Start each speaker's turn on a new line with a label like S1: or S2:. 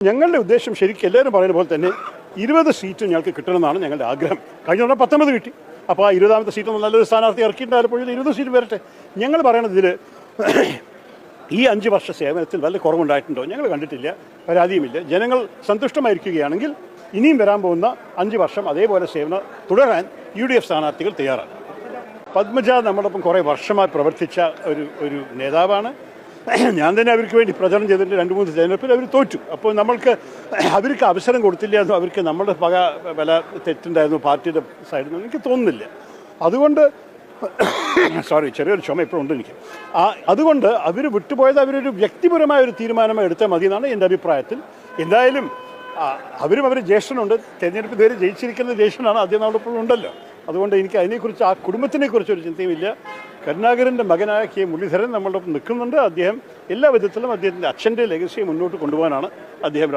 S1: ഞങ്ങളുടെ ഉദ്ദേശം ശരിക്കും എല്ലാവരും പറയുന്ന പോലെ തന്നെ 20 സീറ്റ് ഞങ്ങൾക്ക് കിട്ടണമെന്നാണ് ഞങ്ങളുടെ ആഗ്രഹം. കഴിഞ്ഞ തവണ 19 കിട്ടി. അപ്പോൾ ആ 20ാമത്തെ സീറ്റ് നല്ലൊരു സ്ഥാനാർത്ഥി ഇറക്കിയിട്ട് ആലപ്പുഴയിൽ 20 സീറ്റ് വരട്ടെ. ഞങ്ങൾ പറയണത് ഇതിൽ ഈ 5 വർഷ സേവനത്തിൽ വല്ല കുറവുണ്ടായിട്ടുണ്ടോ? ഞങ്ങൾ കണ്ടിട്ടില്ല, പരാതിയുമില്ല. ജനങ്ങൾ സന്തുഷ്ടമായിരിക്കുകയാണെങ്കിൽ ഇനിയും വരാൻ പോകുന്ന 5 വർഷം അതേപോലെ സേവനം തുടരാൻ UDF സ്ഥാനാർത്ഥികൾ തയ്യാറാണ്. പത്മജ നമ്മളൊപ്പം കുറേ വർഷമായി പ്രവർത്തിച്ച ഒരു നേതാവാണ്. ഞാൻ തന്നെ അവർക്ക് വേണ്ടി പ്രചരണം ചെയ്തിട്ട് 2-3 തെരഞ്ഞെടുപ്പിൽ അവർ തോറ്റു. അപ്പോൾ അവർക്ക് അവസരം കൊടുത്തില്ലായിരുന്നു. അവർക്ക് നമ്മുടെ വില തെറ്റുണ്ടായിരുന്നു പാർട്ടിയുടെ സൈഡിൽ നിന്ന് എനിക്ക് തോന്നുന്നില്ല. അതുകൊണ്ട് ചെറിയൊരു ചുമ ഇപ്പോഴും ഉണ്ട് എനിക്ക്. അതുകൊണ്ട് അവർ വിട്ടുപോയത് അവരൊരു വ്യക്തിപരമായ ഒരു തീരുമാനമായി എടുത്താൽ മതി എന്നാണ് എൻ്റെ അഭിപ്രായത്തിൽ. എന്തായാലും അവരുടെ ജ്യേഷ്ഠനുണ്ട്, തെരഞ്ഞെടുപ്പ് ഇതുവരെ ജയിച്ചിരിക്കുന്ന ജ്യേഷ്ഠനാണ്, ആദ്യം നമ്മളിപ്പോഴും ഉണ്ടല്ലോ. അതുകൊണ്ട് എനിക്ക് അതിനെക്കുറിച്ച് ആ കുടുംബത്തിനെക്കുറിച്ച് ഒരു ചിന്തയുമില്ല. കരുണാകരൻ്റെ മകനായ K. മുരളീധരൻ നമ്മളുടെ ഒപ്പം നിൽക്കുന്നുണ്ട്. അദ്ദേഹം എല്ലാ വിധത്തിലും അദ്ദേഹത്തിൻ്റെ അച്ഛൻ്റെ ലെഗസിയെ മുന്നോട്ട് കൊണ്ടുപോകാനാണ് അദ്ദേഹം